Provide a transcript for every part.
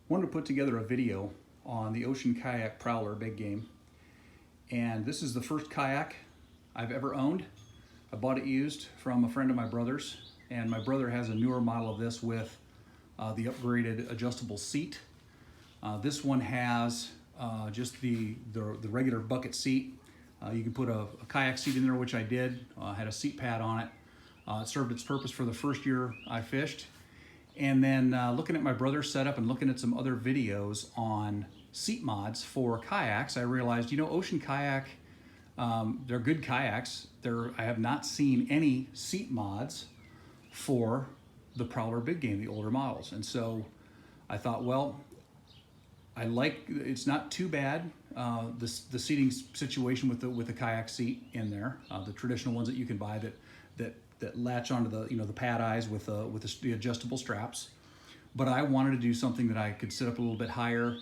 wanted to put together a video on the Ocean Kayak Prowler big game. And this is the first kayak I've ever owned. I bought it used from a friend of my brother's, and my brother has a newer model of this with the upgraded adjustable seat. This one has just the regular bucket seat. You can put a kayak seat in there, which I did. Had a seat pad on it. It served its purpose for the first year I fished. And then looking at my brother's setup and looking at some other videos on seat mods for kayaks, I realized, Ocean Kayak, they're good kayaks. I have not seen any seat mods for the Prowler big game, the older models. And so I thought, well, it's not too bad, the seating situation with the kayak seat in there, the traditional ones that you can buy that latch onto the pad eyes with the adjustable straps. But I wanted to do something that I could sit up a little bit higher,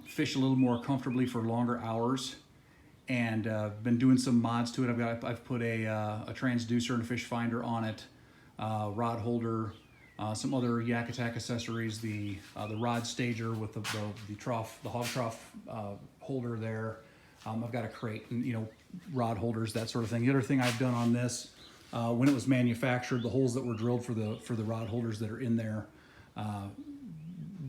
fish a little more comfortably for longer hours, and been doing some mods to it. I've put a transducer and a fish finder on it, rod holder, some other Yak Attack accessories, the rod stager with the trough, the hog trough holder there. I've got a crate and rod holders, that sort of thing. The other thing I've done on this, when it was manufactured, the holes that were drilled for the rod holders that are in there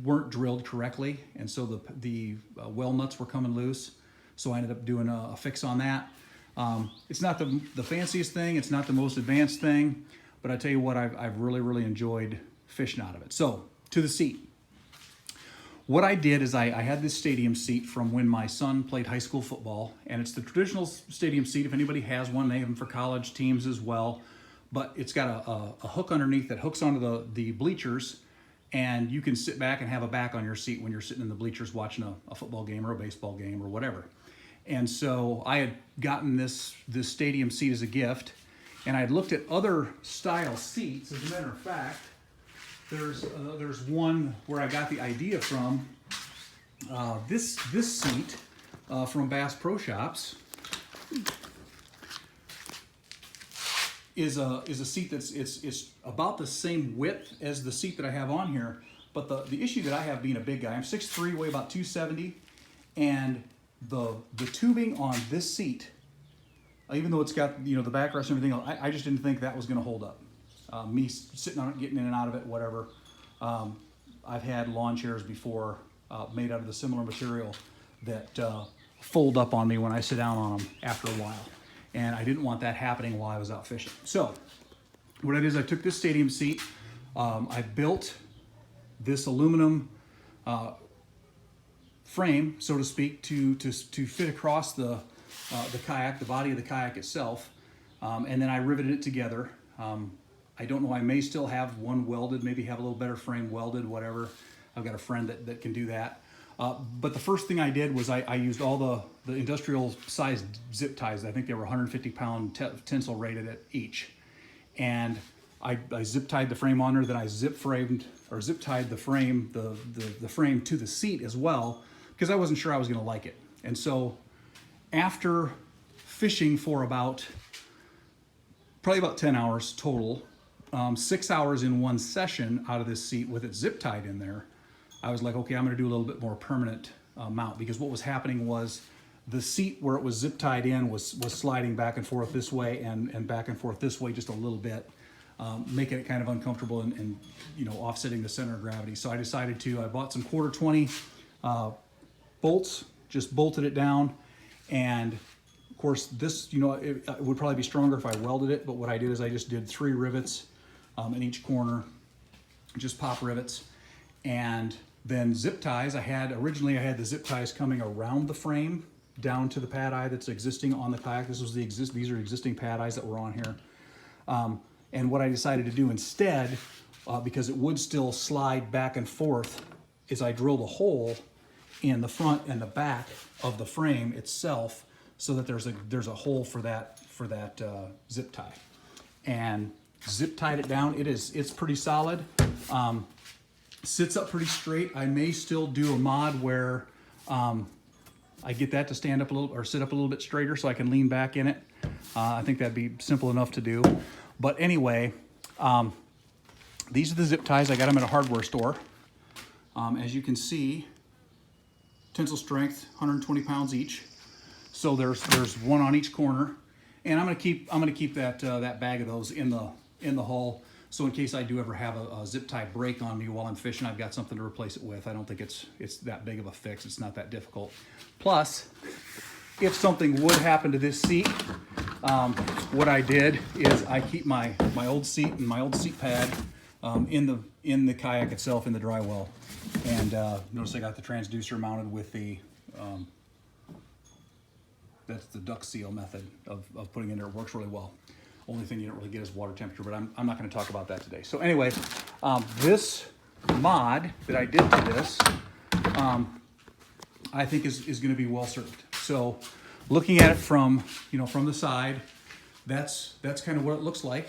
weren't drilled correctly, and so the well nuts were coming loose. So I ended up doing a fix on that. It's not the fanciest thing, it's not the most advanced thing, but I tell you what, I've really enjoyed fishing out of it. So to the seat. What I did is I had this stadium seat from when my son played high school football, and it's the traditional stadium seat. If anybody has one, they have them for college teams as well. But it's got a hook underneath that hooks onto the bleachers, and you can sit back and have a back on your seat when you're sitting in the bleachers watching a football game or a baseball game or whatever. And so I had gotten this stadium seat as a gift, and I had looked at other style seats. As a matter of fact, there's one where I got the idea from. This seat from Bass Pro Shops is a seat it's about the same width as the seat that I have on here. But the issue that I have, being a big guy, I'm 6'3", weigh about 270, and the tubing on this seat, even though it's got the backrest and everything else, I just didn't think that was going to hold up. Me sitting on it, getting in and out of it, whatever. I've had lawn chairs before made out of the similar material that fold up on me when I sit down on them after a while. And I didn't want that happening while I was out fishing. So what I did is I took this stadium seat, I built this aluminum frame, so to speak, to fit across the kayak, the body of the kayak itself, and then I riveted it together. I don't know, I may still have one welded, maybe have a little better frame welded, whatever. I've got a friend that can do that. But the first thing I did was I used all the industrial sized zip ties. I think they were 150 pound tensile rated at each. And I zip tied the frame on there, then I zip tied the frame, the frame to the seat as well, because I wasn't sure I was gonna like it. And so after fishing for probably about 10 hours total, 6 hours in one session out of this seat with it zip tied in there, I was like, okay, I'm gonna do a little bit more permanent mount, because what was happening was the seat where it was zip tied in was sliding back and forth this way and back and forth this way just a little bit, making it kind of uncomfortable and offsetting the center of gravity. So I decided I bought some 1/4-20 bolts, just bolted it down, and of course this, it would probably be stronger if I welded it, but what I did is I just did 3 rivets in each corner, just pop rivets, and then zip ties. Originally I had the zip ties coming around the frame down to the pad eye that's existing on the kayak. These are existing pad eyes that were on here. And what I decided to do instead, because it would still slide back and forth, is I drilled a hole in the front and the back of the frame itself, so that there's a hole for that zip tie, and zip tied it down. It's pretty solid. Sits up pretty straight. I may still do a mod where I get that to stand up a little, or sit up a little bit straighter, so I can lean back in it. I think that'd be simple enough to do. But anyway, these are the zip ties. I got them at a hardware store. As you can see, tensile strength, 120 pounds each. So there's one on each corner, and I'm gonna keep that that bag of those in the hull. So in case I do ever have a zip tie break on me while I'm fishing, I've got something to replace it with. I don't think it's that big of a fix. It's not that difficult. Plus, if something would happen to this seat, what I did is I keep my old seat and my old seat pad in the kayak itself, in the dry well. And notice I got the transducer mounted with the that's the duck seal method of putting in there. It works really well. Only thing you don't really get is water temperature, but I'm not going to talk about that today. So anyway, this mod that I did to this, I think is going to be well served. So looking at it from the side, that's kind of what it looks like.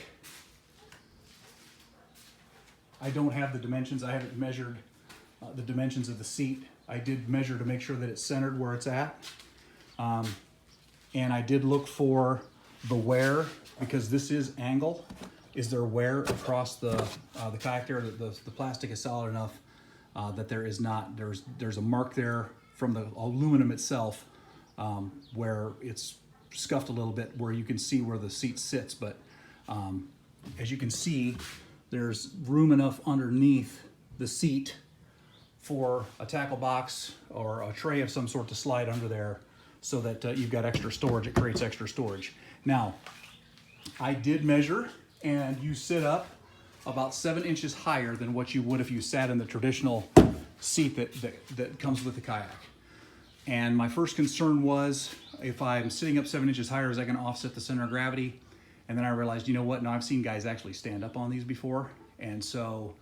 I don't have the dimensions. I haven't measured the dimensions of the seat. I did measure to make sure that it's centered where it's at. And I did look for the wear, because this is angle. Is there wear across the kayak there? The plastic is solid enough that there is not. There's a mark there from the aluminum itself where it's scuffed a little bit, where you can see where the seat sits. But as you can see, there's room enough underneath the seat for a tackle box or a tray of some sort to slide under there, so that you've got extra storage. It creates extra storage. Now, I did measure, and you sit up about 7 inches higher than what you would if you sat in the traditional seat that comes with the kayak. And my first concern was, if I'm sitting up 7 inches higher, is that going to offset the center of gravity? And then I realized, you know what? No, I've seen guys actually stand up on these before. And so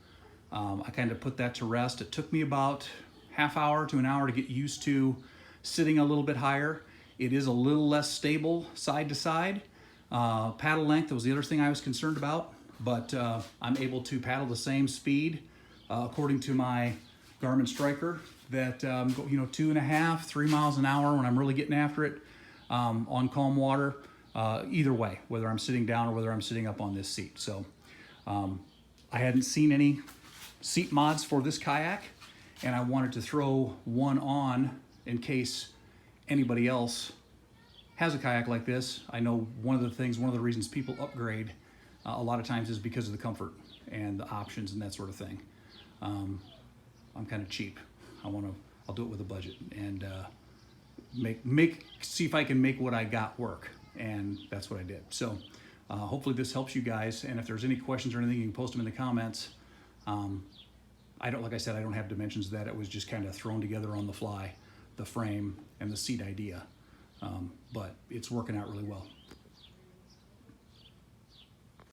I kind of put that to rest. It took me about half hour to an hour to get used to sitting a little bit higher. It is a little less stable side to side. Paddle length was the other thing I was concerned about, but I'm able to paddle the same speed according to my Garmin Striker, that 2.5, 3 miles an hour when I'm really getting after it on calm water, either way, whether I'm sitting down or whether I'm sitting up on this seat. So I hadn't seen any seat mods for this kayak, and I wanted to throw one on in case anybody else has a kayak like this. I know one of the reasons people upgrade a lot of times is because of the comfort and the options and that sort of thing. I'm kind of cheap. I'll do it with a budget and see if I can make what I got work, and that's what I did. So hopefully this helps you guys, and if there's any questions or anything, you can post them in the comments. Like I said, I don't have dimensions of that. It was just kind of thrown together on the fly, the frame and the seat idea. But it's working out really well.